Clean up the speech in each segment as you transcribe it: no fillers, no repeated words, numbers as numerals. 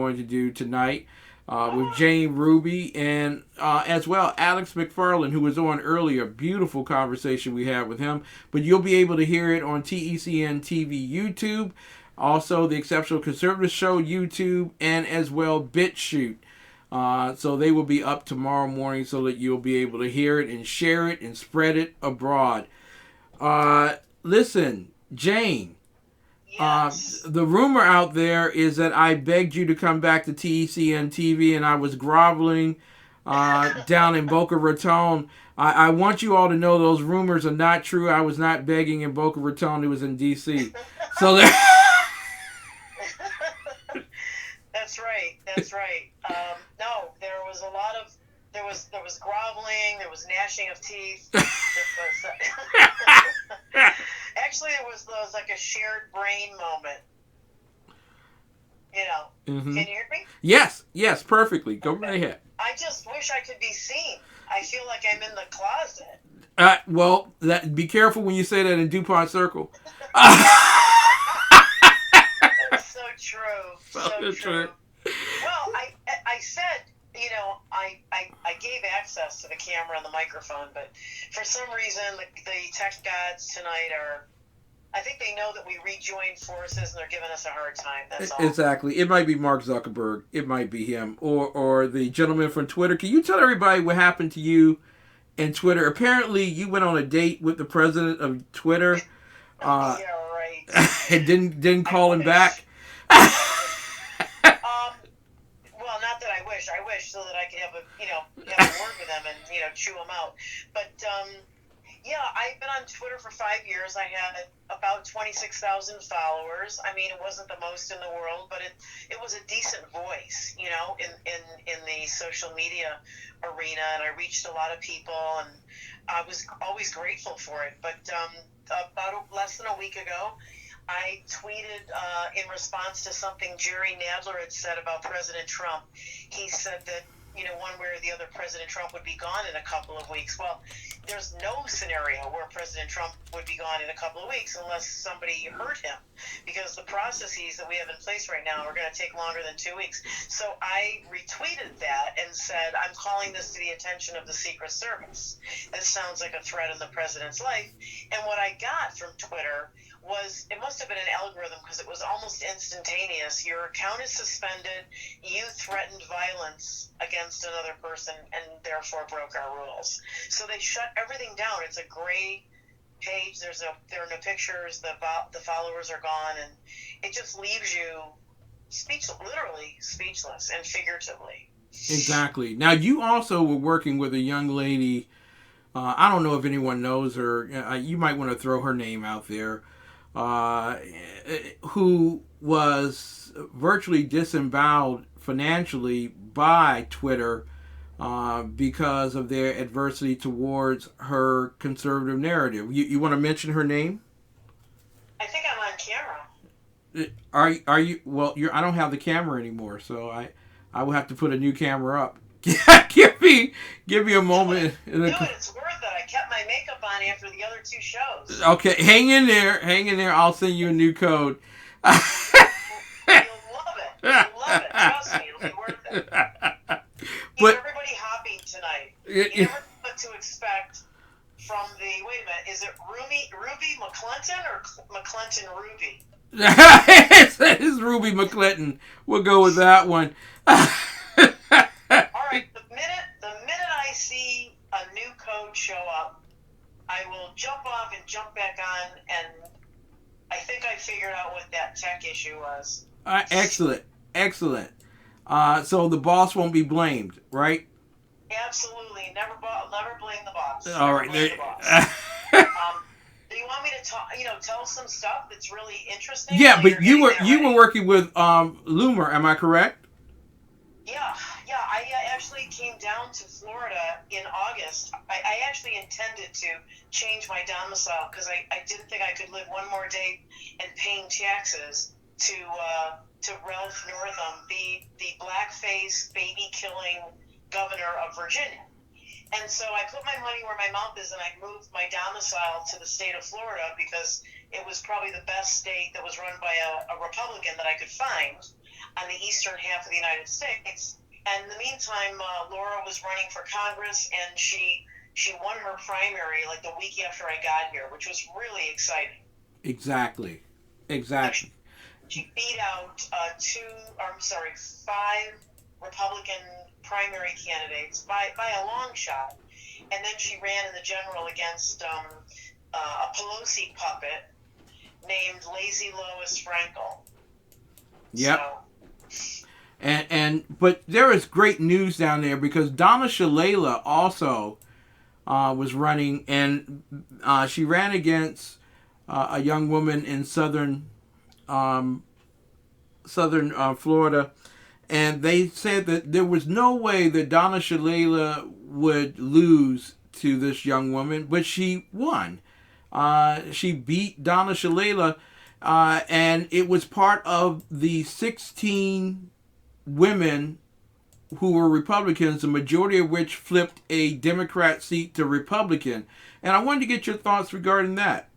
going to do tonight with Jane Ruby and as well Alex McFarland, who was on earlier. Beautiful conversation we had with him. But you'll be able to hear it on TECN TV YouTube, also the Exceptional Conservative Show YouTube, and as well BitChute. So they will be up tomorrow morning so that you'll be able to hear it and share it and spread it abroad. Listen, Jane, Yes. the rumor out there is that I begged you to come back to TECN TV and I was groveling down in Boca Raton. I want you all to know those rumors are not true. I was not begging in Boca Raton. It was in D.C. So there... That's right. That's right. No, there was a lot of there was groveling. There was gnashing of teeth. Actually, there was like a shared brain moment. Mm-hmm. Can you hear me? Yes, perfectly. Go right ahead. I just wish I could be seen. I feel like I'm in the closet. Well, be careful when you say that in DuPont Circle. That's so true. So true. Well, I said, I gave access to the camera and the microphone, but for some reason the tech gods tonight I think they know that we rejoined forces and they're giving us a hard time. That's all. Exactly. It might be Mark Zuckerberg. It might be him. Or the gentleman from Twitter. Can you tell everybody what happened to you in Twitter? Apparently, you went on a date with the president of Twitter. Yeah, right. And didn't call him back. Well, not that I wish. I wish so that I could have a word with them and chew them out. But yeah, I've been on Twitter for 5 years. I had about 26,000 followers. I mean, it wasn't the most in the world, but it was a decent voice, in the social media arena, and I reached a lot of people, and I was always grateful for it. But about less than a week ago, I tweeted in response to something Jerry Nadler had said about President Trump. He said that, one way or the other, President Trump would be gone in a couple of weeks. Well, there's no scenario where President Trump would be gone in a couple of weeks unless somebody hurt him, because the processes that we have in place right now are going to take longer than 2 weeks. So I retweeted that and said, I'm calling this to the attention of the Secret Service. This sounds like a threat in the president's life. And what I got from Twitter was, it must have been an algorithm because it was almost instantaneous. Your account is suspended. You threatened violence against another person and therefore broke our rules. So they shut everything down. It's a gray page. There are no pictures. The followers are gone, and it just leaves you literally speechless and figuratively. Exactly. Now, you also were working with a young lady. I don't know if anyone knows her. You might want to throw her name out there. Who was virtually disemboweled financially by Twitter because of their adversity towards her conservative narrative. You want to mention her name? I think I'm on camera. Are you? Well, I don't have the camera anymore, so I will have to put a new camera up. give me a moment. Do it. It's worth it. I kept my makeup on after the other two shows. Okay, hang in there. I'll send you a new code. You'll love it. Trust me, it'll be worth it. But everybody hopping tonight. You never know what to expect from the. Wait a minute, is it Ruby McClinton or McClinton Ruby? It's Ruby McClinton. We'll go with that one. All right, the minute I see a new code show up, I will jump off and jump back on, and I think I figured out what that tech issue was. Excellent. So the boss won't be blamed, right? Absolutely. Never blame the boss. All right. Do you want me to tell some stuff that's really interesting? Yeah, but you were working with Loomer, am I correct? Yeah. I actually came down to Florida in August. I actually intended to change my domicile because I didn't think I could live one more day and paying taxes to Ralph Northam, the blackface baby killing governor of Virginia. And so I put my money where my mouth is, and I moved my domicile to the state of Florida because it was probably the best state that was run by a Republican that I could find. on the eastern half of the United States. And in the meantime, Laura was running for Congress, and she won her primary like the week after I got here, which was really exciting. Exactly. She beat out 5 Republican primary candidates by a long shot, and then she ran in the general against a Pelosi puppet named Lazy Lois Frankel. Yep. So, but there is great news down there because Donna Shalala also was running, and she ran against a young woman in southern Florida, and they said that there was no way that Donna Shalala would lose to this young woman, but she won. She beat Donna Shalala, and it was part of the 16 women who were Republicans, the majority of which flipped a Democrat seat to Republican. And I wanted to get your thoughts regarding that.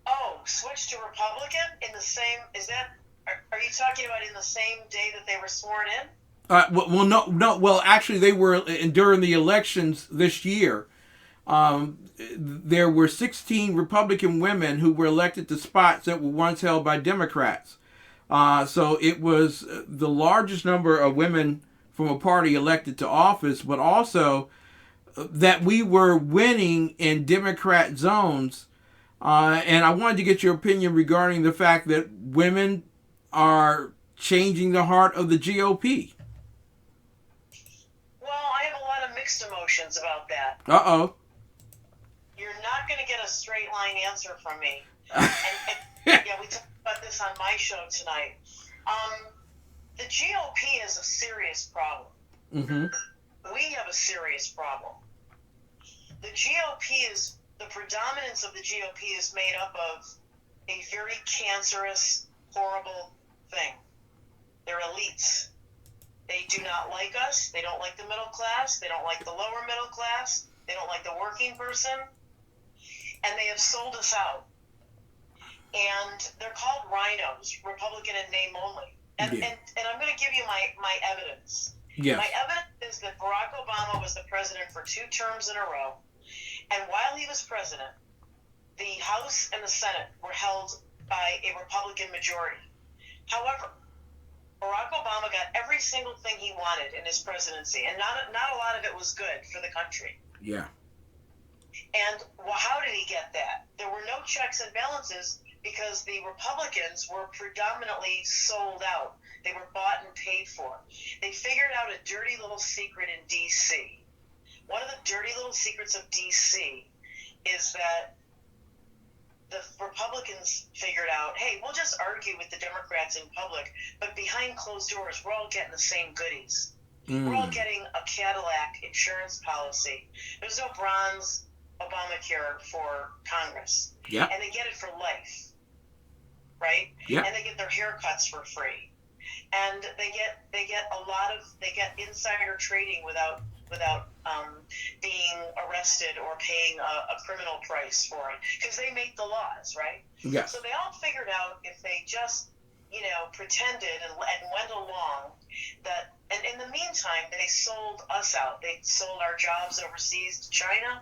Oh, switch to Republican in the same? Are you talking about in the same day that they were sworn in? Well, no. Well, actually, they were during the elections this year. There were 16 Republican women who were elected to spots that were once held by Democrats. So it was the largest number of women from a party elected to office, but also that we were winning in Democrat zones. And I wanted to get your opinion regarding the fact that women are changing the heart of the GOP. Well, I have a lot of mixed emotions about that. Uh-oh. You're not going to get a straight line answer from me. and yeah, we talked about this on my show tonight. The GOP has a serious problem. Mm-hmm. We have a serious problem. The predominance of the GOP is made up of a very cancerous, horrible thing. They're elites. They do not like us. They don't like the middle class. They don't like the lower middle class. They don't like the working person. And they have sold us out. And they're called rhinos, Republican in name only. And I'm going to give you my evidence. Yes. My evidence is that Barack Obama was the president for 2 terms in a row. And while he was president, the House and the Senate were held by a Republican majority. However, Barack Obama got every single thing he wanted in his presidency, and not a lot of it was good for the country. Yeah. And how did he get that? There were no checks and balances because the Republicans were predominantly sold out. They were bought and paid for. They figured out a dirty little secret in D.C. One of the dirty little secrets of D.C. is that the Republicans figured out, hey, we'll just argue with the Democrats in public, but behind closed doors, we're all getting the same goodies. We're all getting a Cadillac insurance policy. There's no bronze Obamacare for Congress. Yeah. And they get it for life, right? Yeah. And they get their haircuts for free. And they get insider trading without being arrested or paying a criminal price for it, because they make the laws, right? Yeah. So they all figured out if they just, pretended and went along that, and in the meantime, they sold us out. They sold our jobs overseas to China.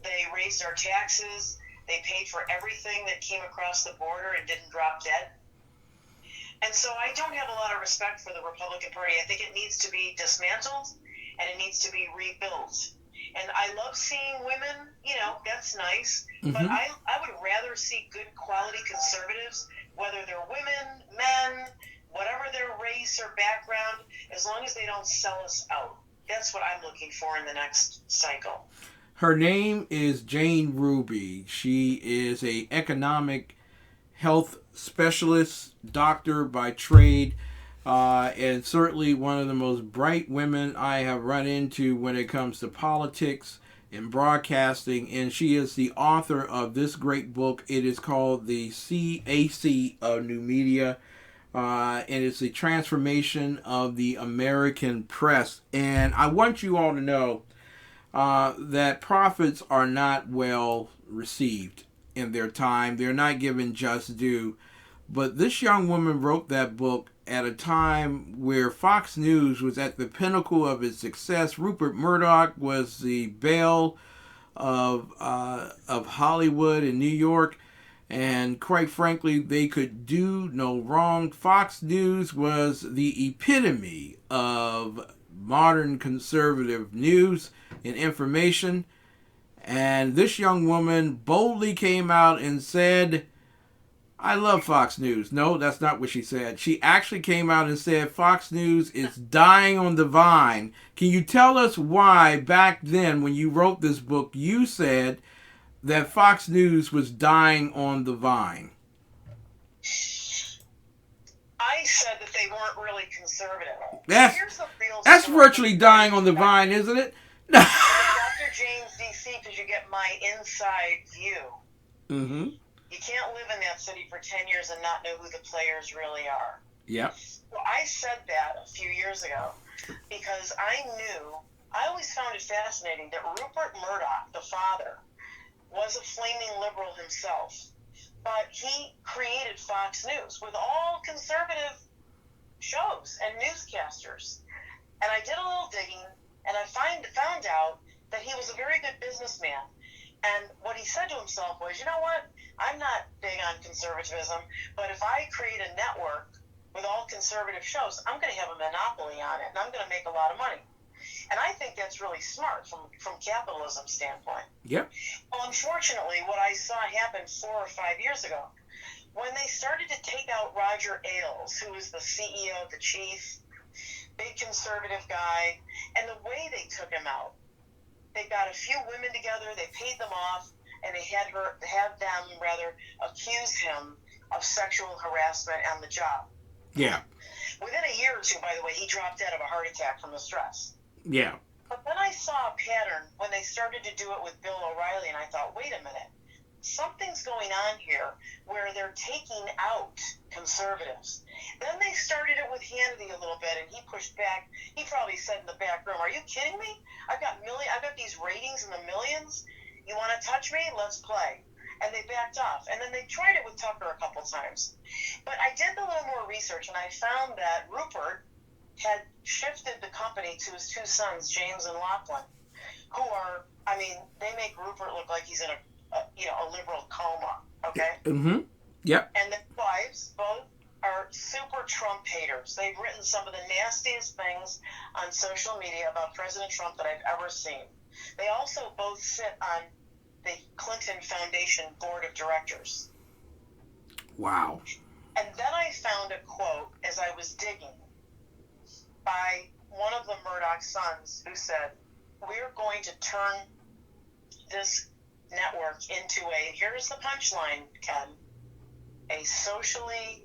They raised our taxes. They paid for everything that came across the border and didn't drop dead. And so I don't have a lot of respect for the Republican Party. I think it needs to be dismantled and it needs to be rebuilt. And I love seeing women, that's nice. Mm-hmm. But I would rather see good quality conservatives, whether they're women, men, whatever their race or background, as long as they don't sell us out. That's what I'm looking for in the next cycle. Her name is Jane Ruby. She is a economic health specialist, doctor by trade, and certainly one of the most bright women I have run into when it comes to politics and broadcasting. And she is the author of this great book. It is called The CAC of New Media, and it's the transformation of the American press. And I want you all to know that prophets are not well received in their time. They're not given just due. But this young woman wrote that book at a time where Fox News was at the pinnacle of its success. Rupert Murdoch was the belle of Hollywood and New York, and quite frankly, they could do no wrong. Fox News was the epitome of modern conservative news and information. And this young woman boldly came out and said, I love Fox News. No, that's not what she said. She actually came out and said Fox News is dying on the vine. Can you tell us why back then when you wrote this book you said that Fox News was dying on the vine? I said that they weren't really conservative. That's, the real that's story. virtually dying on the vine, isn't it? Dr. James DC, because you get my inside view. Mm-hmm. You can't live in that city for 10 years and not know who the players really are. Yep. Well, I said that a few years ago because I always found it fascinating that Rupert Murdoch, the father, was a flaming liberal himself. But he created Fox News with all conservative shows and newscasters. And I did a little digging, and I found out that he was a very good businessman. And what he said to himself was, you know what? I'm not big on conservatism, but if I create a network with all conservative shows, I'm going to have a monopoly on it, and I'm going to make a lot of money. And I think that's really smart from capitalism standpoint. Yep. Well, unfortunately, what I saw happen 4 or 5 years ago, when they started to take out Roger Ailes, who was the CEO, the chief, big conservative guy, and the way they took him out, they got a few women together, they paid them off, and they had them accuse him of sexual harassment on the job. Yeah. Within a year or two, by the way, he dropped dead of a heart attack from the stress. Yeah. But then I saw a pattern when they started to do it with Bill O'Reilly, and I thought, wait a minute, something's going on here where they're taking out conservatives. Then they started it with Hannity a little bit, and he pushed back. He probably said in the back room, "Are you kidding me? I've got these ratings in the millions. You want to touch me? Let's play." And they backed off. And then they tried it with Tucker a couple times. But I did a little more research, and I found that Rupert had shifted the company to his two sons, James and Lachlan, who are, they make Rupert look like he's in a liberal coma, okay? Mm-hmm. Yep. And the wives, both, are super Trump haters. They've written some of the nastiest things on social media about President Trump that I've ever seen. They also both sit on the Clinton Foundation Board of Directors. Wow. And then I found a quote as I was digging by one of the Murdoch sons who said, "We're going to turn this network into here's the punchline, Ken, a socially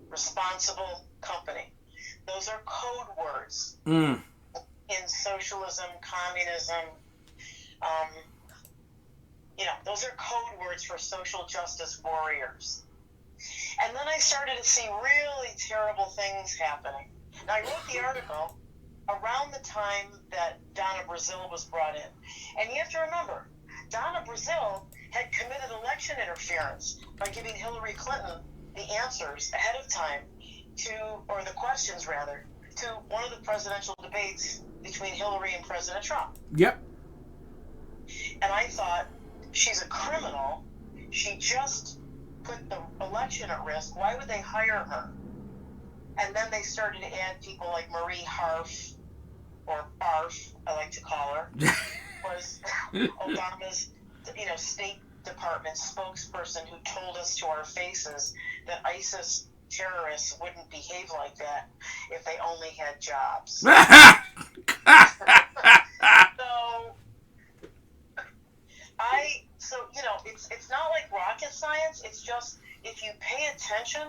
responsible company." Those are code words in socialism, communism. Those are code words for social justice warriors. And then I started to see really terrible things happening. Now, I wrote the article around the time that Donna Brazile was brought in. And you have to remember, Donna Brazile had committed election interference by giving Hillary Clinton the answers ahead of time or the questions rather, to one of the presidential debates between Hillary and President Trump. Yep. And I thought, she's a criminal. She just put the election at risk. Why would they hire her? And then they started to add people like Marie Harf, or Barf, I like to call her, was Obama's, State Department spokesperson who told us to our faces that ISIS terrorists wouldn't behave like that if they only had jobs. It's not like rocket science. It's just if you pay attention.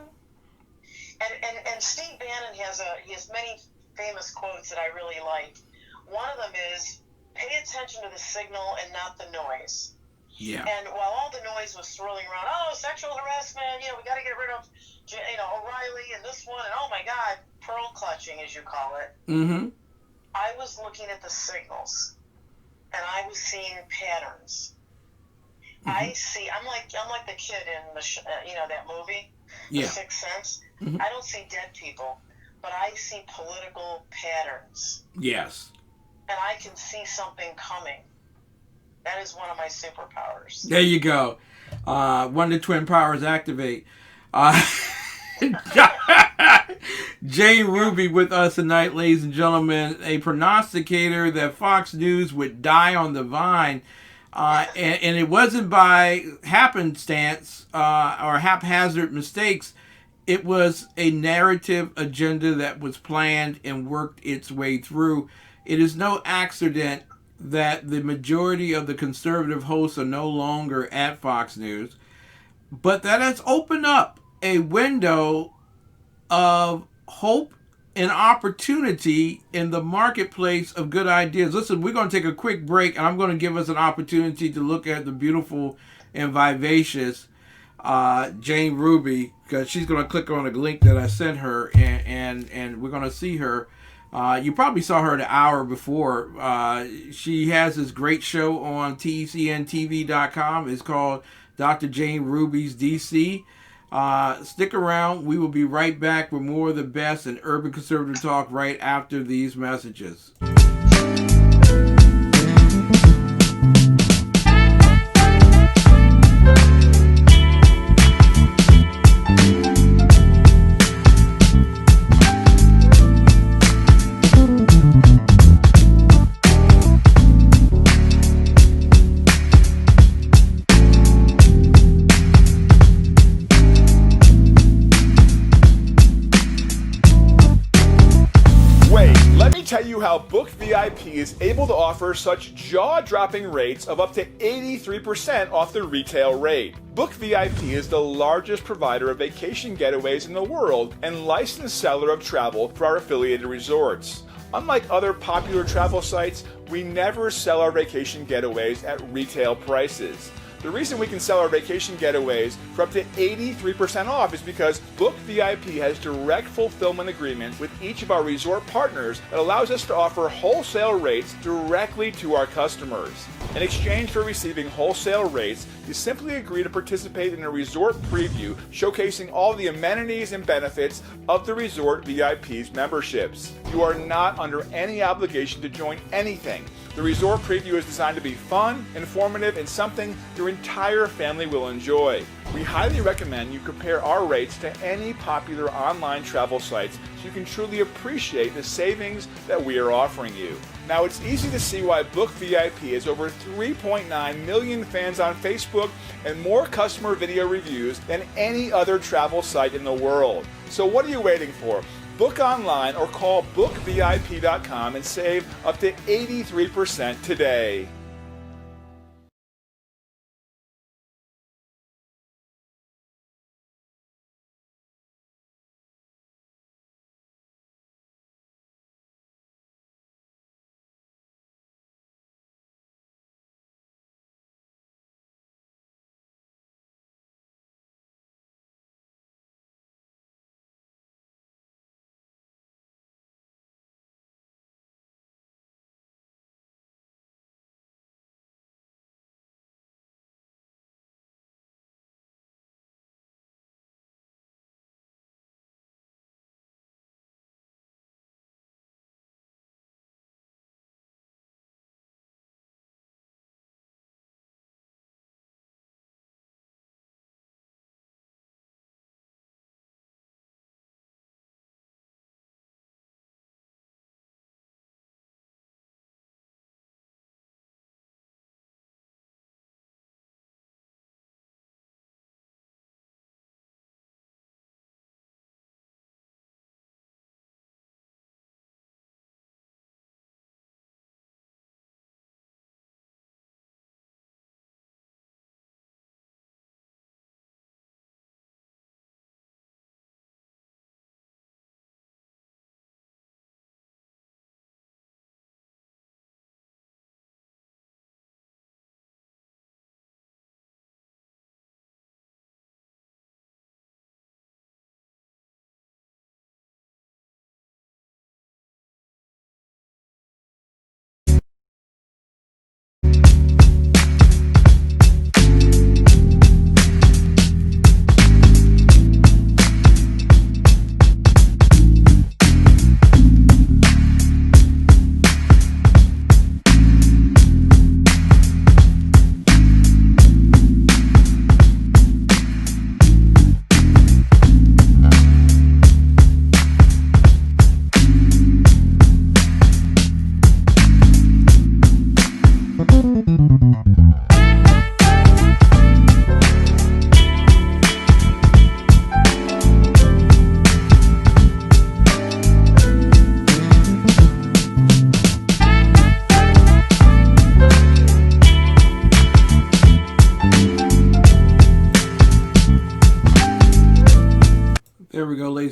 And Steve Bannon has many famous quotes that I really like. One of them is, "Pay attention to the signal and not the noise." Yeah. And while all the noise was swirling around, sexual harassment, we got to get rid of, O'Reilly and this one, and oh my God, pearl clutching, as you call it. Mm-hmm. I was looking at the signals, and I was seeing patterns. Mm-hmm. I'm like the kid in the that movie. The Yeah. sixth sense. Mm-hmm. I don't see dead people, but I see political patterns, Yes. and I can see something coming. That is one of my superpowers. There you go. One of the twin powers activate. Uh, Jane Yeah. Ruby with us tonight, ladies and gentlemen, a prognosticator that Fox News would die on the vine. And it wasn't by happenstance or haphazard mistakes. It was a narrative agenda that was planned and worked its way through. It is no accident that the majority of the conservative hosts are no longer at Fox News, but that has opened up a window of hope and opportunity in the marketplace of good ideas. Listen, we're going to take a quick break, and I'm going to give us an opportunity to look at the beautiful and vivacious Jane Ruby, because she's going to click on a link that I sent her, and we're going to see her. You probably saw her the hour before. She has this great show on TECNTV.com. It's called Dr. Jane Ruby's DC. Stick around. We will be right back with more of the best in urban conservative talk right after these messages. Tell you how Book VIP is able to offer such jaw-dropping rates of up to 83% off the retail rate. Book VIP is the largest provider of vacation getaways in the world and licensed seller of travel for our affiliated resorts. Unlike other popular travel sites, we never sell our vacation getaways at retail prices. The reason we can sell our vacation getaways for up to 83% off is because Book VIP has direct fulfillment agreements with each of our resort partners that allows us to offer wholesale rates directly to our customers. In exchange for receiving wholesale rates, you simply agree to participate in a resort preview showcasing all the amenities and benefits of the Resort VIP's memberships. You are not under any obligation to join anything. The resort preview is designed to be fun, informative, and something your entire family will enjoy. We highly recommend you compare our rates to any popular online travel sites so you can truly appreciate the savings that we are offering you. Now, it's easy to see why Book VIP has over 3.9 million fans on Facebook and more customer video reviews than any other travel site in the world. So what are you waiting for? Book online or call bookvip.com and save up to 83% today.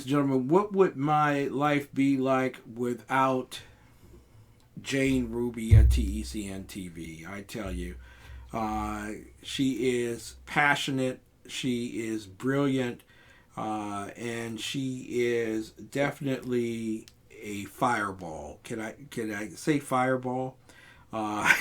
and gentlemen, what would my life be like without Jane Ruby at TECN TV? I tell you, uh, she is passionate. She is brilliant. And she is definitely a fireball. Can I say fireball? Uh,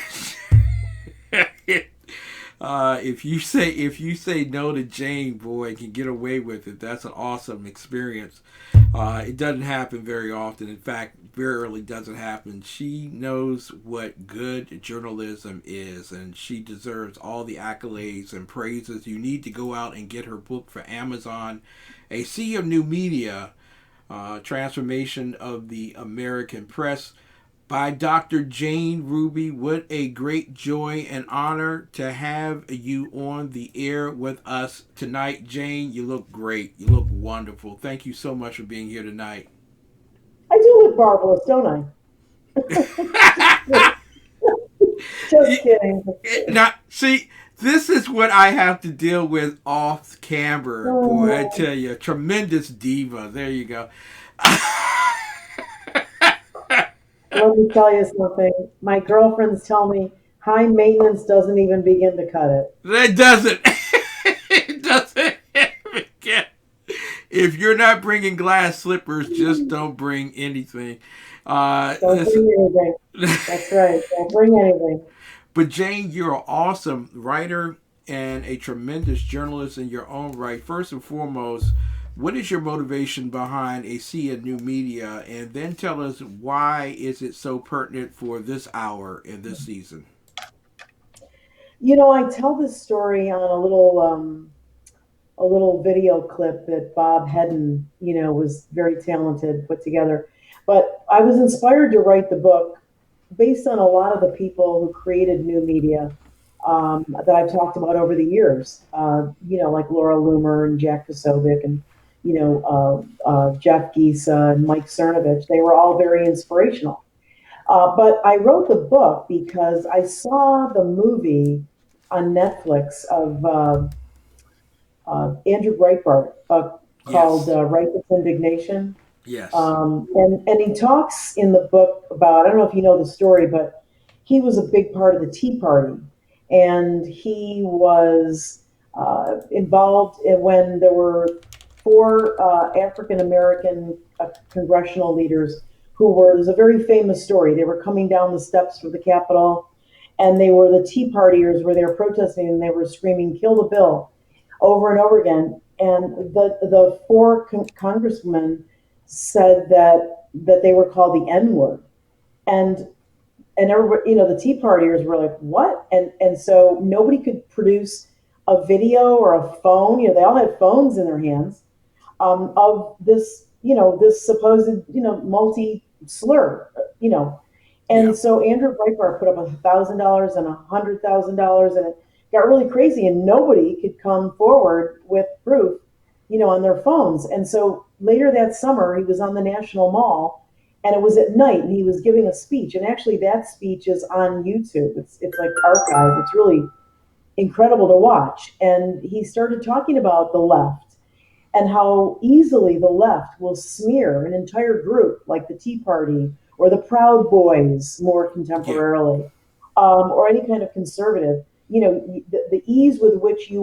if you say no to Jane, boy, and can get away with it, that's an awesome experience. It doesn't happen very often. In fact, very rarely does it happen. She knows what good journalism is, and she deserves all the accolades and praises. You need to go out and get her book for Amazon, A Sea of New Media, Transformation of the American Press by Dr. Jane Ruby. What a great joy and honor to have you on the air with us tonight. Jane, you look great. You look wonderful. Thank you so much for being here tonight. I do look marvelous, don't I? Just kidding. Now, see, this is what I have to deal with off camera. Boy, I tell you, tremendous diva. There you go. Let me tell you something. My girlfriends tell me high maintenance doesn't even begin to cut it. That doesn't. It doesn't get. If you're not bringing glass slippers, just don't bring anything. Don't bring anything. That's right. Don't bring anything. But Jane, you're an awesome writer and a tremendous journalist in your own right. First and foremost, what is your motivation behind A Sea of New Media? And then tell us, why is it so pertinent for this hour and this season? You know, I tell this story on a little video clip that Bob Hedden, was very talented, put together. But I was inspired to write the book based on a lot of the people who created new media, that I've talked about over the years. Like Laura Loomer and Jack Posobiec and Jeff Giesa and Mike Cernovich. They were all very inspirational. But I wrote the book because I saw the movie on Netflix of Andrew Breitbart, called Yes. Righteous Indignation. Yes. And he talks in the book about, I don't know if you know the story, but he was a big part of the Tea Party. And he was involved in when there were four African American congressional leaders who were, there's a very famous story. They were coming down the steps of the Capitol, and they were the Tea Partiers where they were protesting, and they were screaming, "Kill the bill," over and over again. And the four congressmen said that they were called the N word, and everybody, the Tea Partiers were like, "What?" And so nobody could produce a video or a phone. They all had phones in their hands, of this, this supposed, multi slur, Yeah. and so Andrew Breitbart put up $1,000 and $100,000, and it got really crazy, and nobody could come forward with proof, on their phones. And so later that summer, he was on the National Mall, and it was at night, and he was giving a speech. And actually, that speech is on YouTube. It's like archived. It's really incredible to watch. And he started talking about the left and how easily the left will smear an entire group like the Tea Party or the Proud Boys more Yeah. contemporarily, or any kind of conservative. The ease with which they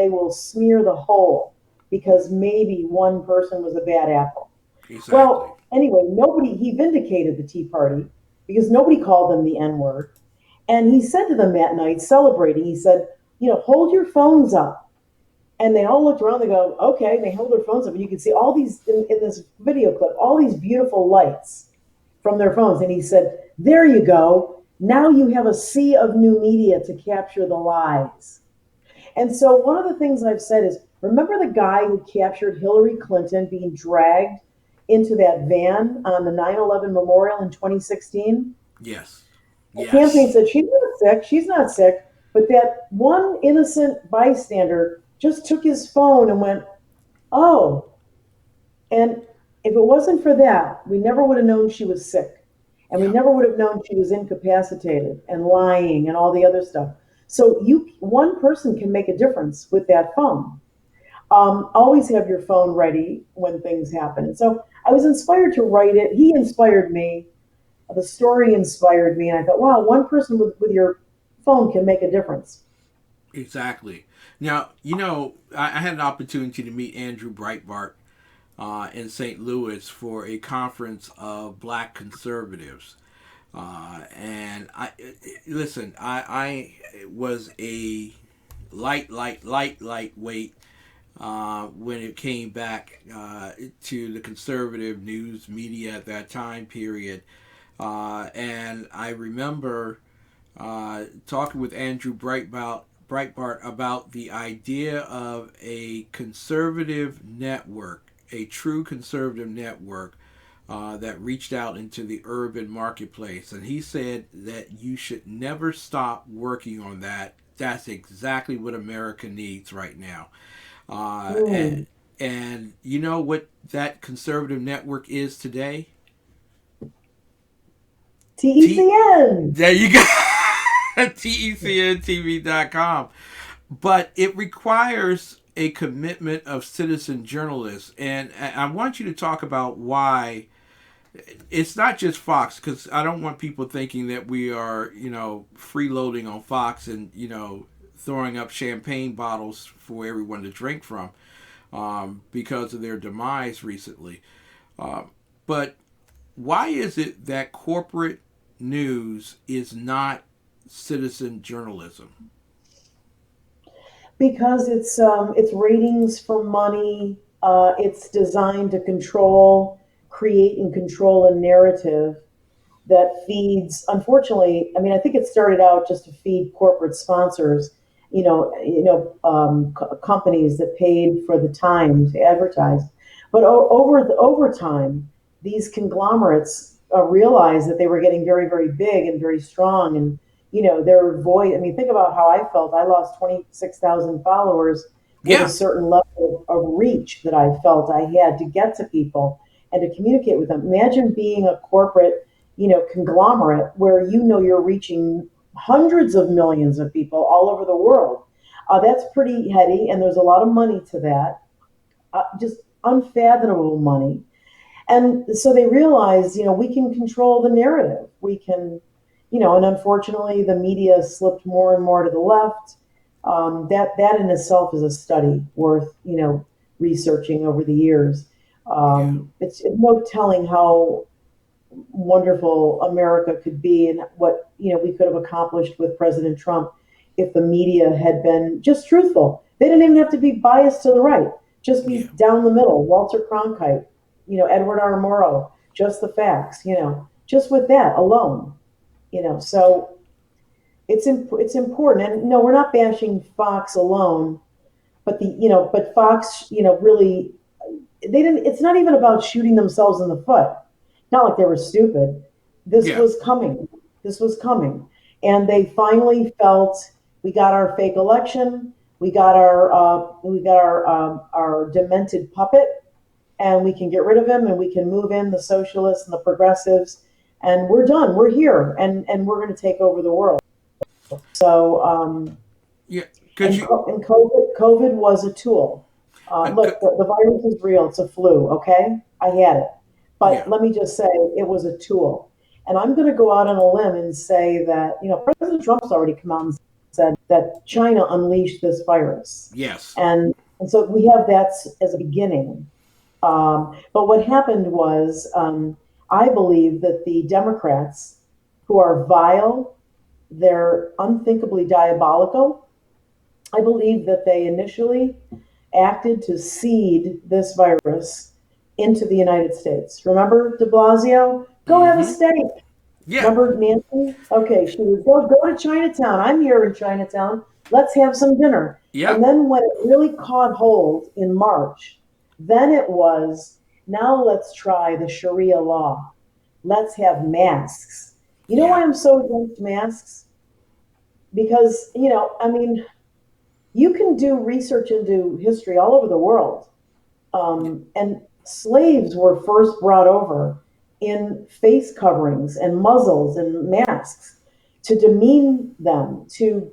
will smear the whole because maybe one person was a bad apple. Exactly. Well, anyway, he vindicated the Tea Party because nobody called them the N word. And he said to them that night, celebrating, he said, hold your phones up. And they all looked around, they go, okay, and they held their phones up. And you can see all these, in this video clip, all these beautiful lights from their phones. And he said, there you go. Now you have a sea of new media to capture the lies. And so one of the things I've said is, remember the guy who captured Hillary Clinton being dragged into that van on the 9/11 memorial in 2016? Yes. The campaign Yes. said, she's not sick, but that one innocent bystander just took his phone and went, oh. And if it wasn't for that, we never would have known she was sick. And we Yeah. never would have known she was incapacitated and lying and all the other stuff. So one person can make a difference with that phone. Always have your phone ready when things happen. And so I was inspired to write it. He inspired me. The story inspired me. And I thought, wow, one person with your phone can make a difference. Exactly. Now, I had an opportunity to meet Andrew Breitbart in St. Louis for a conference of black conservatives. And listen, I was a lightweight when it came back to the conservative news media at that time period. And I remember talking with Andrew Breitbart about the idea of a conservative network, a true conservative network that reached out into the urban marketplace. And he said that you should never stop working on that. That's exactly what America needs right now. Uh, and, Mm. and you know what that conservative network is today? T. TECN. There you go. TECNTV.com. But it requires a commitment of citizen journalists. And I want you to talk about why it's not just Fox, because I don't want people thinking that we are, freeloading on Fox and, throwing up champagne bottles for everyone to drink from because of their demise recently. But why is it that corporate news is not citizen journalism? Because it's ratings for money. It's designed to create and control a narrative that feeds. Unfortunately, I mean, I think it started out just to feed corporate sponsors. Companies that paid for the time to advertise. But over time, these conglomerates realized that they were getting very, very big and very strong, and their voice. I mean, think about how I felt. I lost 26,000 followers with a Yeah, certain level of reach that I felt I had to get to people and to communicate with them. Imagine being a corporate, conglomerate where you're reaching hundreds of millions of people all over the world. That's pretty heady, and there's a lot of money to that, just unfathomable money. And so they realized, we can control the narrative. We can, and unfortunately, the media slipped more and more to the left. That in itself is a study worth, researching over the years. yeah, It's no telling how wonderful America could be and what we could have accomplished with President Trump if the media had been just truthful. They didn't even have to be biased to the right, just yeah, be down the middle. Walter Cronkite, Edward R. Murrow, just the facts. Just with that alone. So it's important. And no, we're not bashing Fox alone, but but Fox, really they didn't. It's not even about shooting themselves in the foot. Not like they were stupid. This yeah, was coming. This was coming, and they finally felt we got our fake election. We got our demented puppet, and we can get rid of him, and we can move in the socialists and the progressives, and we're done. We're here, and we're going to take over the world. So yeah. Because and COVID was a tool. uh, c- Look, the virus is real. It's a flu, okay? I had it. yeah, But let me just say, it was a tool. And I'm going to go out on a limb and say that, President Trump's already come out and said that China unleashed this virus. yes, And so we have that as a beginning. But what happened was, I believe that the Democrats, who are vile, they're unthinkably diabolical, I believe that they initially acted to seed this virus into the United States. Remember de Blasio? Go have a mm-hmm, steak. yeah, Remember Nancy? Okay, she was go to Chinatown. I'm here in Chinatown. Let's have some dinner. And yep, then when it really caught hold in March, then it was now let's try the Sharia law. Let's have masks. You know yeah, why I'm so against masks? Because, I mean, you can do research into history all over the world. And slaves were first brought over in face coverings and muzzles and masks to demean them, to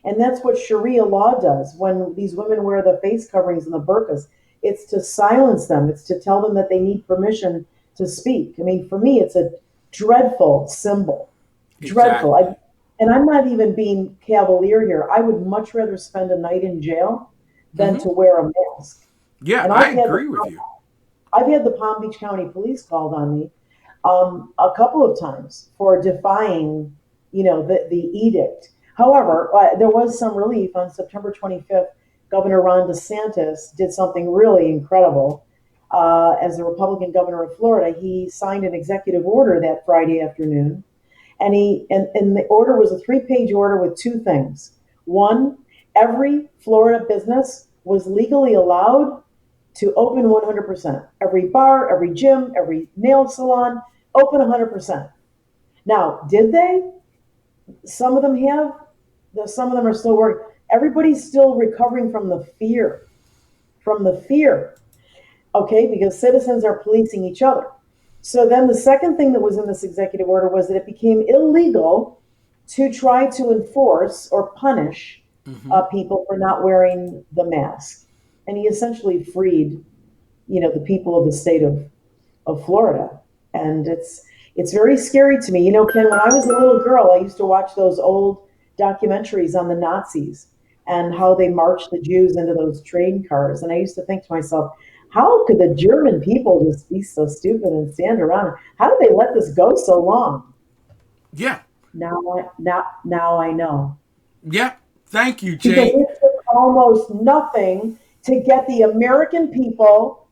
And that's what Sharia law does when these women wear the face coverings and the burqas. It's to silence them, it's to tell them that they need permission to speak. I mean, for me, it's a dreadful symbol. Dreadful. Exactly. And I'm not even being cavalier here. I would much rather spend a night in jail than Hmm. to wear a mask. Yeah, And I agree with you. I've had the Palm Beach County Police called on me a couple of times for defying, the edict. However, there was some relief on September 25th. Governor Ron DeSantis did something really incredible. As the Republican governor of Florida, he signed an executive order that Friday afternoon, and the order was a three-page order with two things. One, every Florida business was legally allowed to open 100%. Every bar, every gym, every nail salon, open 100%. Now, did they? Some of them have. Some of them are still working. Everybody's still recovering from the fear, okay, because citizens are policing each other. So then the second thing that was in this executive order was that it became illegal to try to enforce or punish Hmm. people for not wearing the mask. And he essentially freed, the people of the state of Florida. And it's very scary to me. Ken, when I was a little girl, I used to watch those old documentaries on the Nazis and how they marched the Jews into those train cars. And I used to think to myself, how could the German people just be so stupid and stand around? How did they let this go so long? Yeah, Now I know. yeah. Thank you, Because Jane. it took almost nothing to get the American people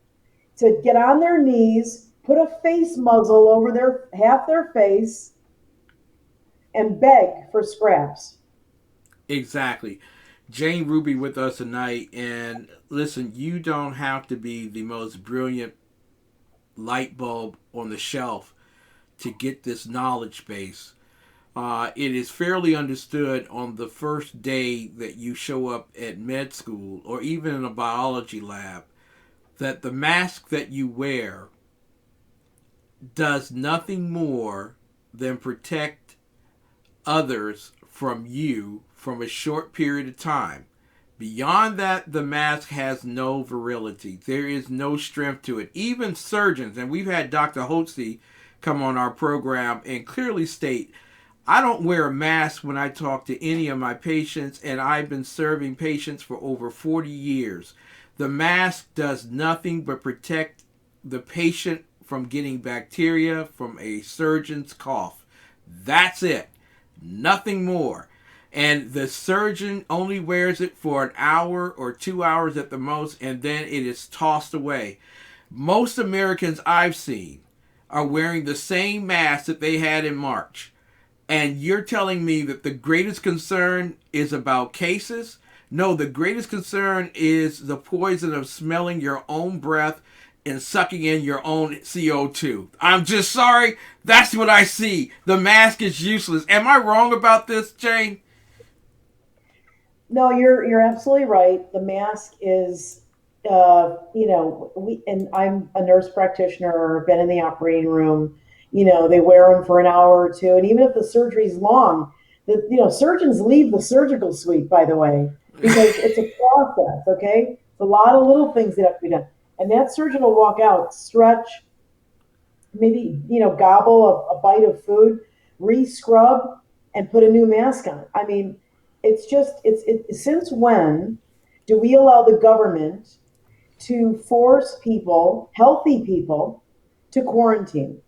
to get on their knees, put a face muzzle over their half their face, and beg for scraps. Exactly. Jane Ruby with us tonight. And listen, you don't have to be the most brilliant light bulb on the shelf to get this knowledge base. It is fairly understood on the first day that you show up at med school or even in a biology lab that the mask that you wear does nothing more than protect others from you from a short period of time. Beyond that, the mask has no virility. There is no strength to it. Even surgeons, and we've had Dr. Hotze come on our program and clearly state, I don't wear a mask when I talk to any of my patients, and I've been serving patients for over 40 years. The mask does nothing but protect the patient from getting bacteria from a surgeon's cough. That's it. Nothing more. And the surgeon only wears it for an hour or 2 hours at the most, and then it is tossed away. Most Americans I've seen are wearing the same mask that they had in March. And you're telling me that the greatest concern is about cases? No, the greatest concern is the poison of smelling your own breath and sucking in your own CO2. I'm just sorry. That's what I see. The mask is useless. Am I wrong about this, Jane? No, you're absolutely right. The mask is, we and I'm a nurse practitioner. Been in the operating room. They wear them for an hour or two, and even if the surgery's long, the surgeons leave the surgical suite. By the way, because it's a process. Okay, it's a lot of little things that have to be done, and that surgeon will walk out, stretch, maybe gobble a bite of food, re-scrub, and put a new mask on. I mean, it's just since when do we allow the government to force people, healthy people, to quarantine?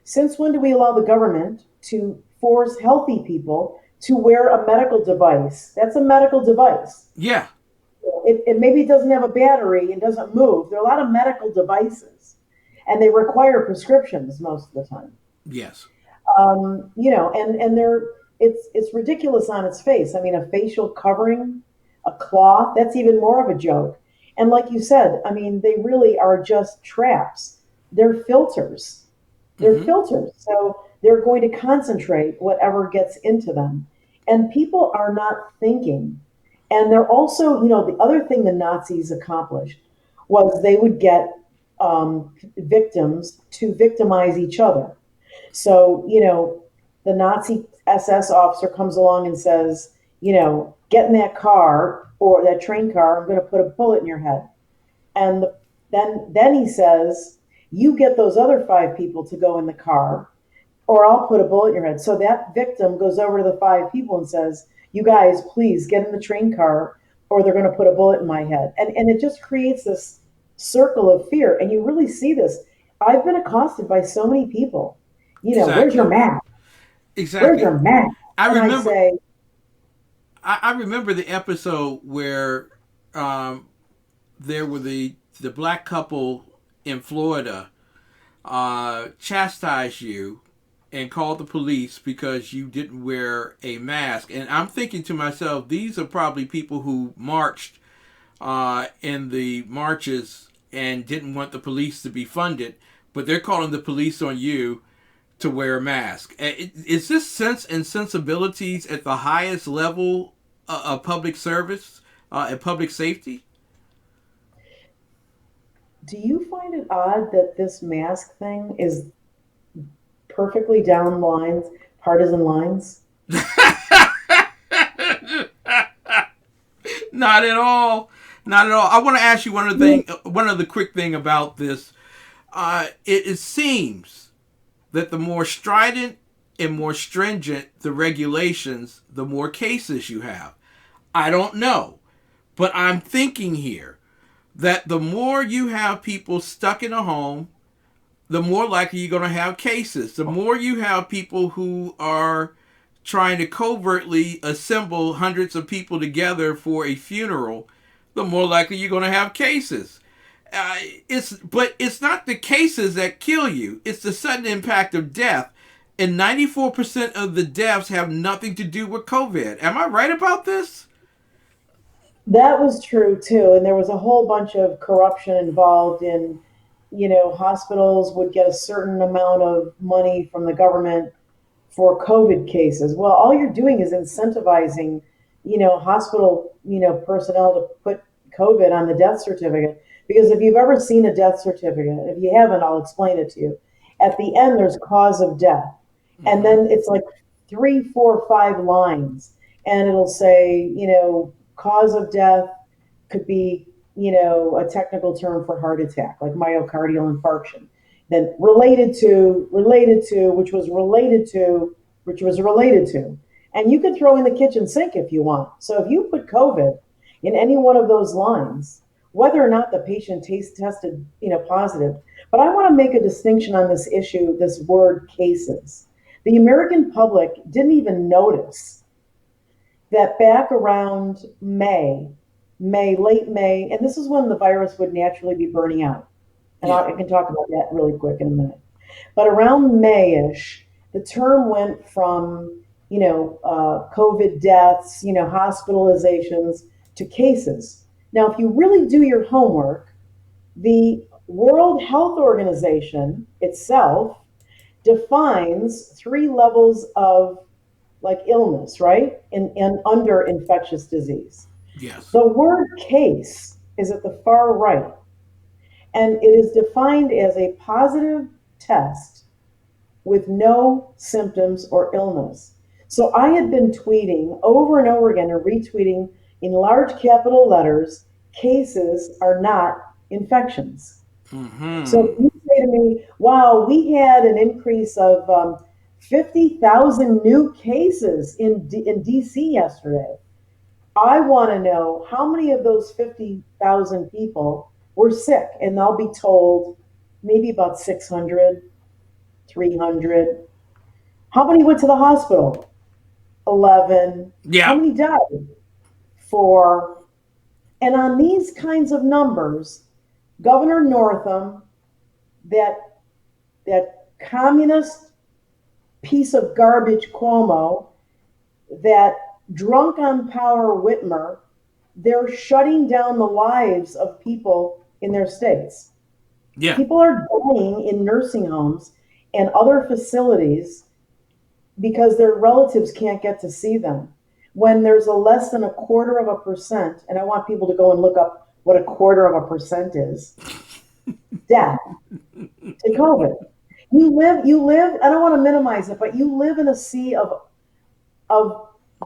Since when do we allow the government to force healthy people to wear a medical device? That's a medical device. Yeah. It maybe doesn't have a battery and doesn't move. There are a lot of medical devices, and they require prescriptions most of the time. Yes. And they're it's ridiculous on its face. I mean, a facial covering, a cloth, that's even more of a joke. And like you said, I mean, they really are just traps. They're filters. They're Mm-hmm. filters. So they're going to concentrate whatever gets into them. And people are not thinking. And they're also, the other thing the Nazis accomplished was they would get victims to victimize each other. So, the Nazi SS officer comes along and says, get in that car or that train car. I'm going to put a bullet in your head. And then he says, you get those other 5 people to go in the car, or I'll put a bullet in your head. So that victim goes over to the 5 people and says, you guys, please get in the train car, or they're going to put a bullet in my head. And it just creates this circle of fear. And you really see this. I've been accosted by so many people. Where's your Exactly. mask? Where's Exactly. your mask? I And I remember. say, I remember the episode where um, there were the black couple in Florida chastised you and called the police because you didn't wear a mask. And I'm thinking to myself, these are probably people who marched in the marches and didn't want the police to be funded, but they're calling the police on you to wear a mask. Is this sense and sensibilities at the highest level of public service and public safety? do you find it odd that this mask thing is perfectly down lines, partisan lines? Not at all. Not at all. I want to ask you one other quick thing about this. It seems that the more strident and more stringent the regulations, the more cases you have. I don't know, but I'm thinking here that the more you have people stuck in a home, the more likely you're going to have cases. The more you have people who are trying to covertly assemble hundreds of people together for a funeral, the more likely you're going to have cases. It's not the cases that kill you; it's the sudden impact of death. And 94% of the deaths have nothing to do with COVID. Am I right about this? That was true too. And there was a whole bunch of corruption involved in, hospitals would get a certain amount of money from the government for COVID cases. Well, all you're doing is incentivizing, hospital, personnel to put COVID on the death certificate. Because if you've ever seen a death certificate, if you haven't, I'll explain it to you. At the end, there's cause of death. And Mm-hmm. then it's like 3, 4, 5 lines. And it'll say, cause of death could be, a technical term for heart attack, like myocardial infarction. Then related to, which was related to. And you could throw in the kitchen sink if you want. So if you put COVID in any one of those lines, whether or not the patient tested, positive, but I want to make a distinction on this issue, this word cases. The American public didn't even notice that back around late May, and this is when the virus would naturally be burning out. And Yeah. I can talk about that really quick in a minute. But around Mayish, the term went from, COVID deaths, hospitalizations to cases. Now, if you really do your homework, the World Health Organization itself defines 3 levels of like illness, right? And under infectious disease. Yes. The word case is at the far right, and it is defined as a positive test with no symptoms or illness. So I had been tweeting over and over again and retweeting in large capital letters, cases are not infections. So if Mm-hmm. you say to me, wow, we had an increase of 50,000 new cases in DC yesterday, I want to know how many of those 50,000 people were sick. And I'll be told maybe about 600, 300. How many went to the hospital? 11. How Yeah. many died? 4. And on these kinds of numbers, Governor Northam, that, that communist piece of garbage Cuomo, that drunk on power Whitmer, they're shutting down the lives of people in their states. Yeah. People are dying in nursing homes and other facilities because their relatives can't get to see them. When there's a less than 1/4%, and I want people to go and look up what 1/4% is, death to COVID. I don't want to minimize it, but you live in a sea of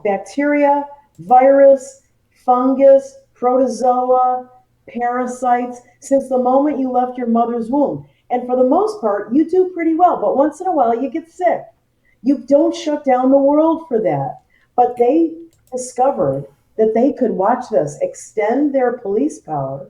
bacteria, virus, fungus, protozoa, parasites, since the moment you left your mother's womb. And for the most part, you do pretty well, but once in a while you get sick. You don't shut down the world for that. But they discovered that they could watch this, extend their police power.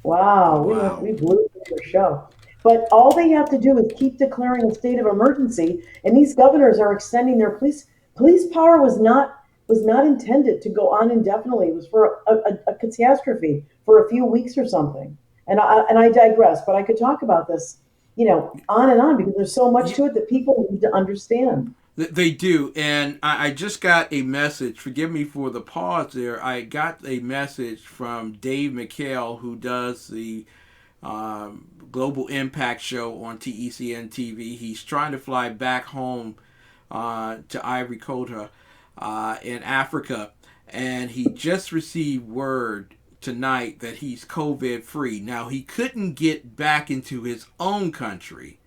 Wow, Wow. we blew through the show. But all they have to do is keep declaring a state of emergency, and these governors are extending their police power was not intended to go on indefinitely. It was for a catastrophe for a few weeks or something. And I digress, but I could talk about this, on and on because there's so much Yeah, to it that people need to understand. they do. And I just got a message. Forgive me for the pause there. I got a message from Dave McHale, who does the Global Impact show on TECN TV. He's trying to fly back home to Ivory Coast in Africa, and he just received word tonight that he's COVID free. Now, he couldn't get back into his own country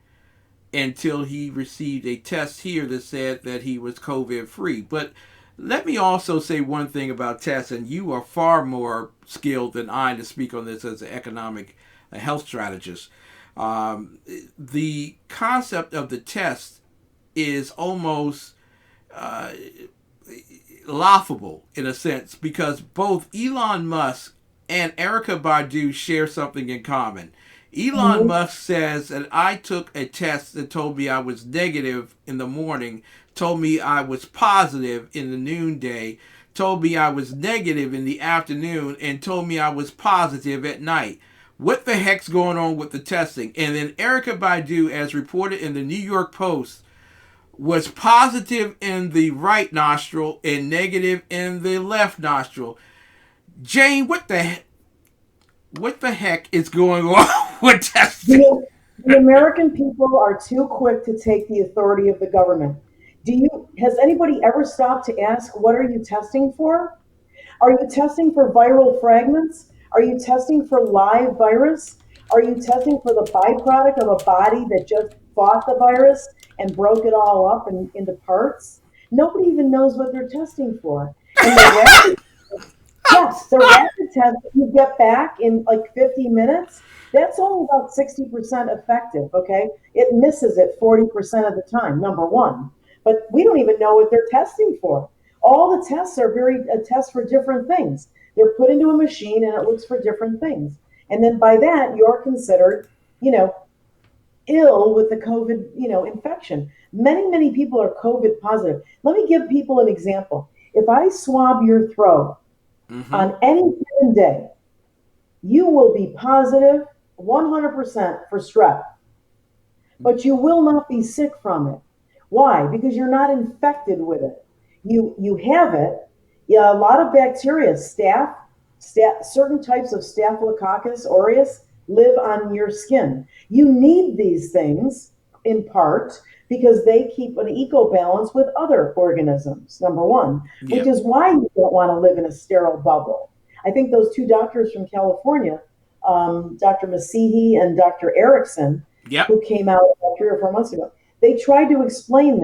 until he received a test here that said that he was COVID free. But let me also say one thing about tests, and you are far more skilled than I to speak on this as an economic health strategist. Um, the concept of the test is almost uh, laughable in a sense because both Elon Musk and Erica Badu share something in common. Elon Mhm. Musk says that I took a test that told me I was negative in the morning, told me I was positive in the noonday, told me I was negative in the afternoon, and told me I was positive at night. What the heck's going on with the testing? And then Erica Badu, as reported in the New York Post, was positive in the right nostril and negative in the left nostril. Jane, what the heck is going on with testing? The, the American people are too quick to take the authority of the government. Has anybody ever stopped to ask, what are you testing for? Are you testing for viral fragments? Are you testing for live virus? Are you testing for the byproduct of a body that just fought the virus and broke it all up into parts? Nobody even knows what they're testing for. And the rapid Yeah, the rapid test that you get back in like 50 minutes, that's only about 60% effective, okay? It misses it 40% of the time, number one. But we don't even know what they're testing for. All the tests are tests for different things. They're put into a machine and it looks for different things. And then by that, you're considered, you know, ill with the COVID, infection. Many people are COVID positive. Let me give people an example. If I swab your throat Mm-hmm. on any given day, you will be positive 100% for strep, but you will not be sick from it. Why? Because you're not infected with it. You have it. Yeah, a lot of bacteria, certain types of Staphylococcus aureus live on your skin. You need these things in part because they keep an eco balance with other organisms, number one, which Yep. is why you don't want to live in a sterile bubble. I think those two doctors from California, Dr. Masihi and Dr. Erickson, Yep. who came out about 3 or 4 months ago, they tried to explain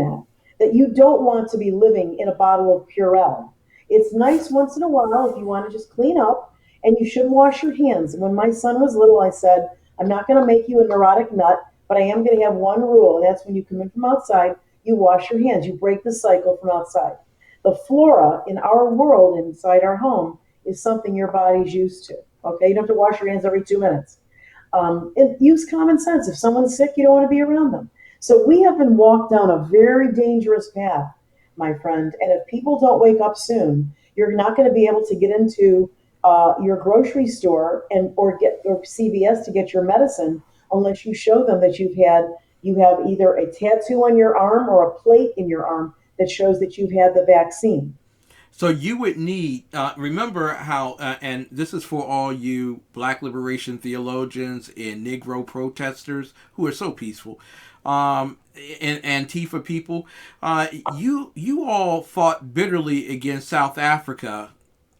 that you don't want to be living in a bottle of Purell. It's nice once in a while if you want to just clean up, and you should wash your hands. When my son was little, I said, I'm not going to make you a neurotic nut, but I am going to have one rule, and that's when you come in from outside, you wash your hands. You break the cycle from outside. The flora in our world inside our home is something your body's used to. Okay, you don't have to wash your hands every 2 minutes. Use common sense. If someone's sick, you don't want to be around them. So we have been walked down a very dangerous path, my friend. And if people don't wake up soon, you're not going to be able to get into your grocery store or CVS to get your medicine unless you show them that you have either a tattoo on your arm or a plate in your arm that shows that you've had the vaccine. So you would need, remember how, and this is for all you black liberation theologians and Negro protesters who are so peaceful, and Antifa people. You all fought bitterly against South Africa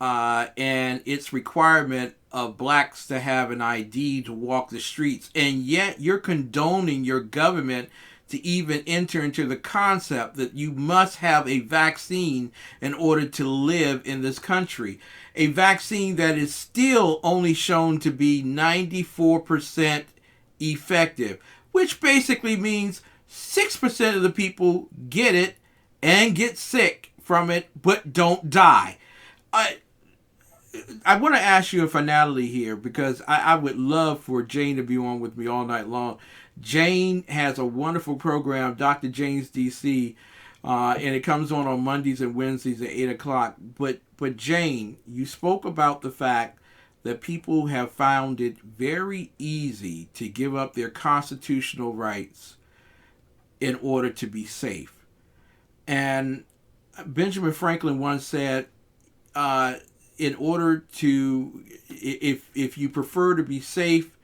and its requirement of blacks to have an ID to walk the streets, and yet you're condoning your government to even enter into the concept that you must have a vaccine in order to live in this country. A vaccine that is still only shown to be 94% effective, which basically means 6% of the people get it and get sick from it but don't die. I want to ask you a finality here because I would love for Jane to be on with me all night long. Jane has a wonderful program, Dr. Jane's DC, and it comes on Mondays and Wednesdays at 8 o'clock. But Jane, you spoke about the fact that people have found it very easy to give up their constitutional rights in order to be safe. And Benjamin Franklin once said, in order to, if you prefer to be safe,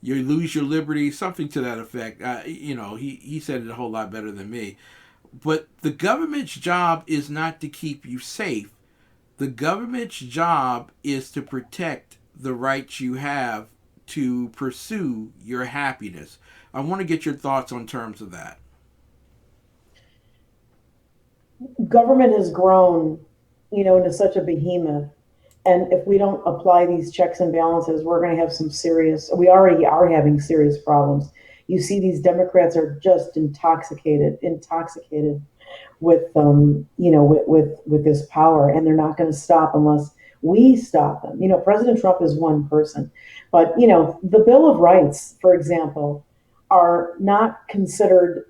you lose your liberty, something to that effect. He said it a whole lot better than me. But the government's job is not to keep you safe. The government's job is to protect the rights you have to pursue your happiness. I want to get your thoughts on terms of that. Government has grown, into such a behemoth. And if we don't apply these checks and balances, we're going to have we already are having serious problems. You see, these Democrats are just intoxicated with, with this power, and they're not going to stop unless we stop them. President Trump is one person, but, the Bill of Rights, for example, are not considered,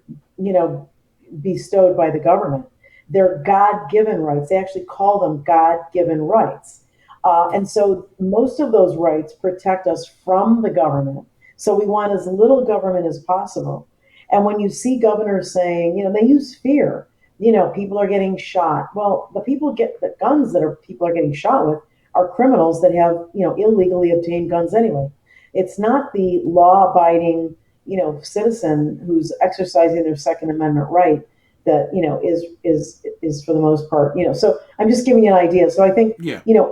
bestowed by the government. They're God-given rights. They actually call them God-given rights. And so most of those rights protect us from the government. So we want as little government as possible. And when you see governors saying, they use fear, people are getting shot. Well, the guns that people are getting shot with are criminals that have, illegally obtained guns anyway. It's not the law-abiding, citizen who's exercising their Second Amendment right that is for the most part. So I'm just giving you an idea. So I think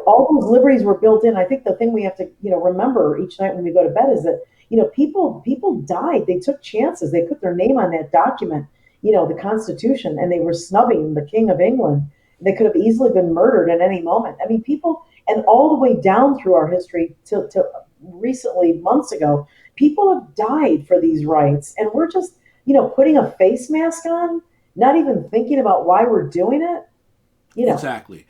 all those liberties were built in. I think the thing we have to remember each night when we go to bed is that people died. They took chances. They put their name on that document, the Constitution, and they were snubbing the King of England. They could have easily been murdered at any moment. I mean, people, and all the way down through our history to recently, months ago, people have died for these rights, and we're just putting a face mask on, not even thinking about why we're doing it. Exactly.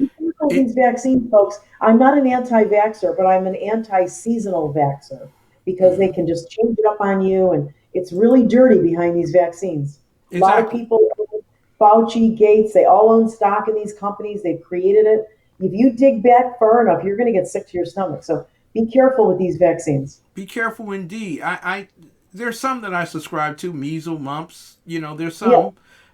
These vaccines, folks, I'm not an anti-vaxxer, but I'm an anti-seasonal vaxxer because they can just change it up on you, and it's really dirty behind these vaccines. Exactly. A lot of people, Fauci, Gates, they all own stock in these companies. They've created it. If you dig back far enough, you're going to get sick to your stomach. So be careful with these vaccines. Be careful indeed. There's some that I subscribe to, measles, mumps. There's some. Yeah.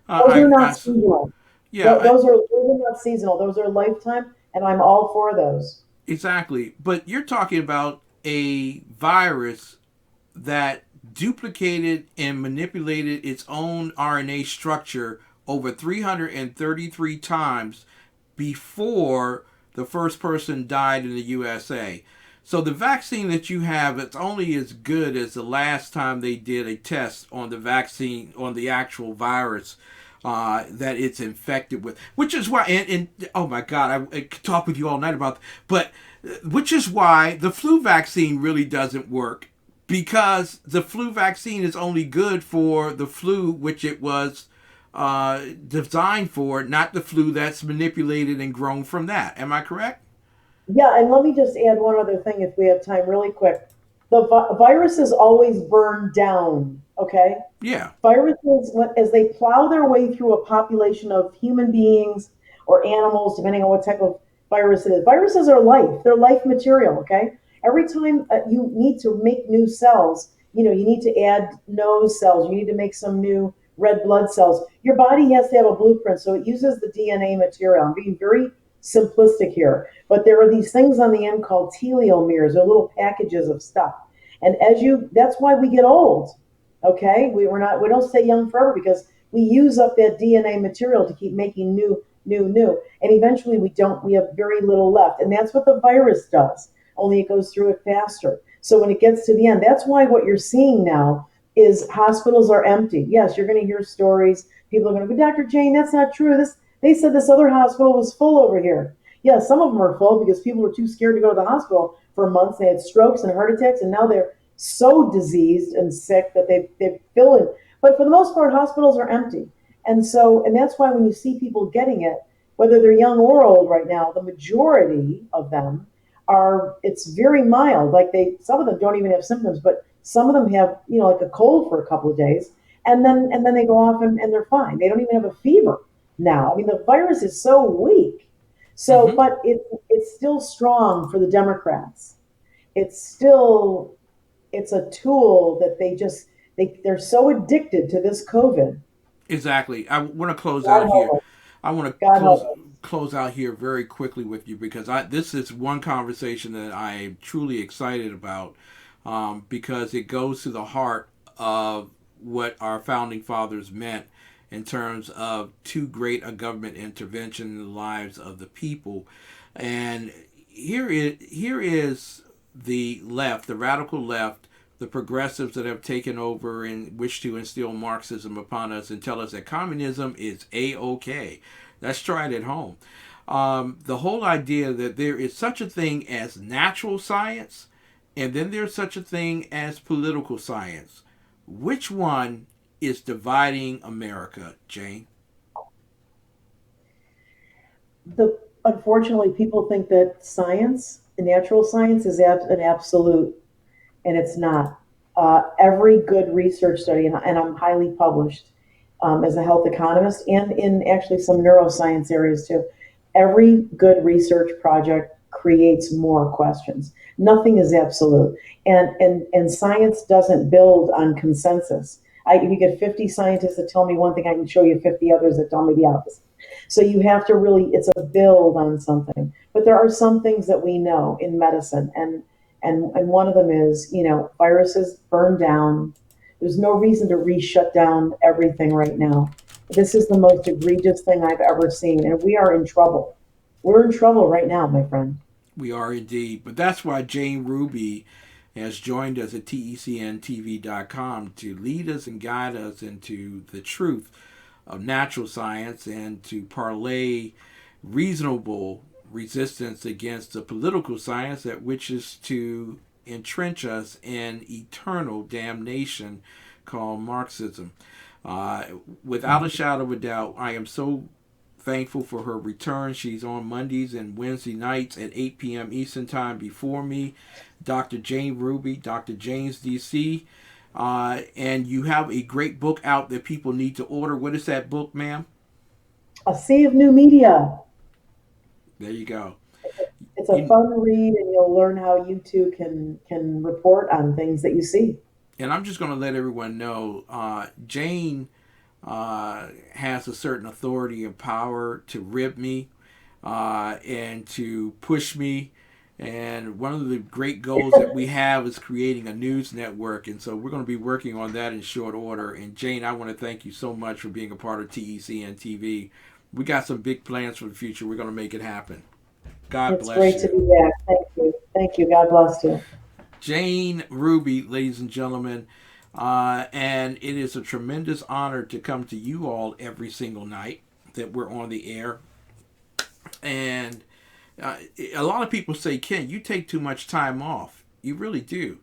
Those are not seasonal. Yeah, those are not seasonal. Those are lifetime, and I'm all for those. Exactly. But you're talking about a virus that duplicated and manipulated its own RNA structure over 333 times before the first person died in the USA. So the vaccine that you have, it's only as good as the last time they did a test on the vaccine, on the actual virus that it's infected with. Which is why, and oh my God, I could talk with you all night about, but which is why the flu vaccine really doesn't work, because the flu vaccine is only good for the flu which it was designed for, not the flu that's manipulated and grown from that. Am I correct? Yeah, and let me just add one other thing if we have time really quick. The viruses always burn down, okay? Yeah. Viruses, as they plow their way through a population of human beings or animals, depending on what type of virus it is. Viruses are life. They're life material, okay? Every time you need to make new cells, you need to add nose cells. You need to make some new red blood cells. Your body has to have a blueprint, so it uses the DNA material. I'm being very simplistic here, but there are these things on the end called telomeres, or little packages of stuff. And that's why we get old. Okay, we don't stay young forever because we use up that DNA material to keep making new, and eventually we have very little left. And that's what the virus does, only it goes through it faster. So when it gets to the end, that's why what you're seeing now, is hospitals are empty. Yes, you're going to hear stories. People are going to go, Dr. Jane, that's not true. This They said this other hospital was full over here. Yeah, some of them are full because people were too scared to go to the hospital for months. They had strokes and heart attacks, and now they're so diseased and sick that they've filled it. But for the most part, hospitals are empty. And that's why when you see people getting it, whether they're young or old right now, the majority of them it's very mild. Like some of them don't even have symptoms, but some of them have, like a cold for a couple of days, and then they go off and they're fine. They don't even have a fever now. I mean, the virus is so weak. So, Mm-hmm. but it's still strong for the Democrats. It's a tool that they're so addicted to this COVID. Exactly. I want to close God out here. help us. I want to God help us. close out here very quickly with you because this is one conversation that I am truly excited about because it goes to the heart of what our founding fathers meant in terms of too great a government intervention in the lives of the people. And here is the left, the radical left, the progressives that have taken over and wish to instill Marxism upon us and tell us that communism is a-okay. Let's try it at home. The whole idea that there is such a thing as natural science and then there's such a thing as political science. Which one is dividing America, Jane? Unfortunately, people think that science, natural science, is an absolute, and it's not. Every good research study, and I'm highly published as a health economist and in actually some neuroscience areas too. Every good research project creates more questions. Nothing is absolute, and science doesn't build on consensus. If you get 50 scientists that tell me one thing, I can show you 50 others that tell me the opposite. So you have to really, it's a build on something. But there are some things that we know in medicine, and one of them is, viruses burn down. There's no reason to shut down everything right now. This is the most egregious thing I've ever seen, and we are in trouble. We're in trouble right now, my friend. We are indeed. But that's why Jane Ruby has joined us at tecntv.com to lead us and guide us into the truth of natural science and to parlay reasonable resistance against the political science that wishes to entrench us in eternal damnation called Marxism. Without a shadow of a doubt, I am so thankful for her return. She's on Mondays and Wednesday nights at 8 p.m. Eastern Time before me. Dr. Jane Ruby, Dr. James DC. And you have a great book out that people need to order. What is that book, ma'am? A sea of new media. There you go. It's a fun read, and you'll learn how you too can report on things that you see. And I'm just going to let everyone know, Jane has a certain authority and power to rib me and to push me. And one of the great goals that we have is creating a news network. And so we're going to be working on that in short order. And Jane, I want to thank you so much for being a part of TECN TV. We got some big plans for the future. We're going to make it happen. God It's bless great you. to be back. Thank you. Thank you. God bless you. Jane Ruby, ladies and gentlemen. And it is a tremendous honor to come to you all every single night that we're on the air. And a lot of people say, Ken, you take too much time off. You really do.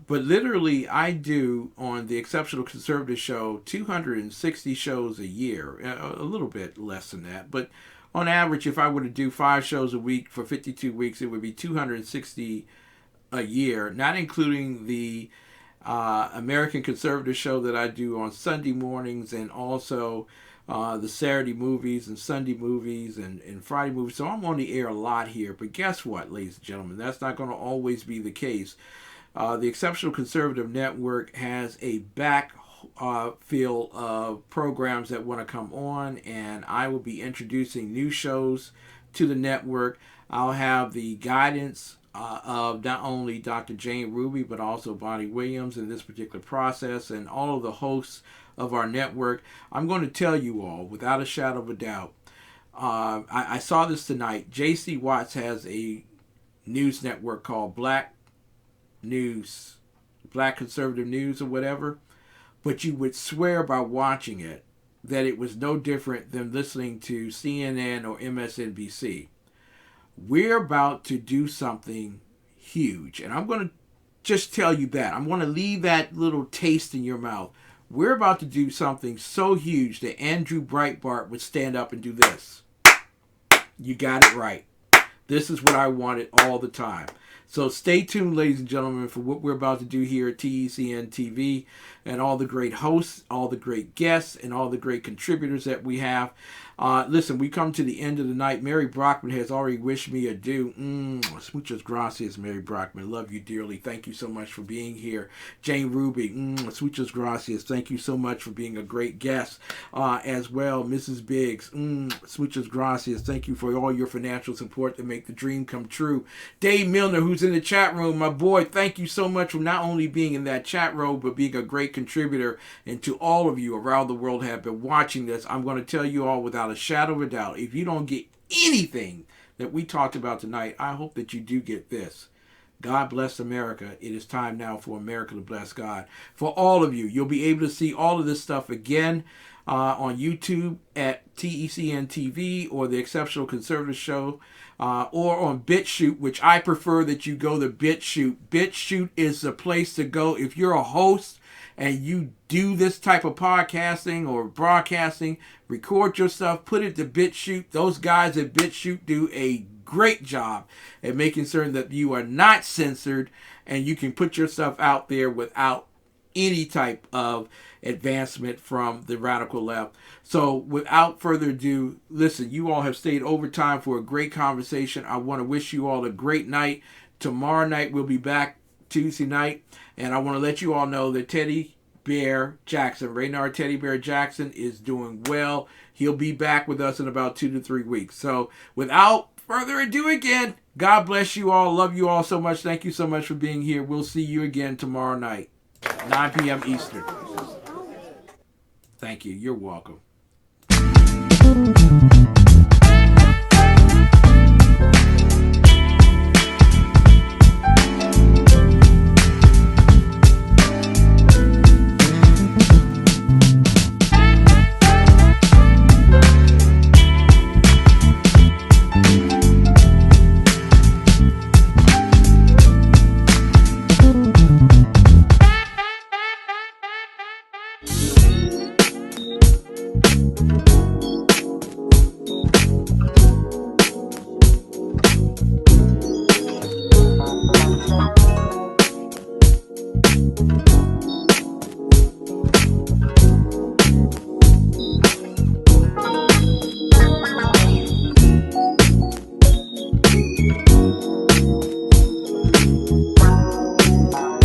But literally, I do on the Exceptional Conservative Show 260 shows a year, a little bit less than that. But on average, if I were to do 5 shows a week for 52 weeks, it would be 260 a year, not including the American Conservative Show that I do on Sunday mornings and also the Saturday movies and Sunday movies and Friday movies. So I'm on the air a lot here. But guess what, ladies and gentlemen? That's not going to always be the case. The Exceptional Conservative Network has a backfill of programs that want to come on, and I will be introducing new shows to the network. I'll have the guidance of not only Dr. Jane Ruby, but also Bonnie Williams in this particular process, and all of the hosts of our network. I'm going to tell you all, without a shadow of a doubt, I saw this tonight. J.C. Watts has a news network called Black Conservative News or whatever. but you would swear by watching it that it was no different than listening to CNN or MSNBC. We're about to do something huge, and I'm going to just tell you that. I'm going to leave that little taste in your mouth. We're about to do something so huge that Andrew Breitbart would stand up and do this. You got it right. This is what I wanted all the time. So stay tuned, ladies and gentlemen, for what we're about to do here at TECN TV and all the great hosts, all the great guests, and all the great contributors that we have. Listen, we come to the end of the night. Mary Brockman has already wished me adieu. Muchas gracias, Mary Brockman. Love you dearly. Thank you so much for being here. Jane Ruby, muchas gracias. Thank you so much for being a great guest as well. Mrs. Biggs, muchas gracias. Thank you for all your financial support to make the dream come true. Dave Milner, who's in the chat room, my boy, thank you so much for not only being in that chat room, but being a great contributor. And to all of you around the world have been watching this, I'm going to tell you all without a shadow of a doubt, if you don't get anything that we talked about tonight, I hope that you do get this. God bless America. It is time now for America to bless God. For all of you, you'll be able to see all of this stuff again on YouTube at TECN TV or the Exceptional Conservative Show, or on BitChute, which I prefer that you go to BitChute. BitChute is the place to go if you're a host and you do this type of podcasting or broadcasting. Record your stuff, put it to BitChute. Those guys at BitChute do a great job at making certain that you are not censored and you can put your stuff out there without any type of advancement from the radical left. So without further ado, listen, you all have stayed overtime for a great conversation. I want to wish you all a great night. Tomorrow night we'll be back, Tuesday night, and I want to let you all know that Teddy Bear Jackson, Raynard Teddy Bear Jackson, is doing well. He'll be back with us in about 2 to 3 weeks. So without further ado again, God bless you all. Love you all so much. Thank you so much for being here. We'll see you again tomorrow night, 9 p.m. Eastern. Thank you. You're welcome.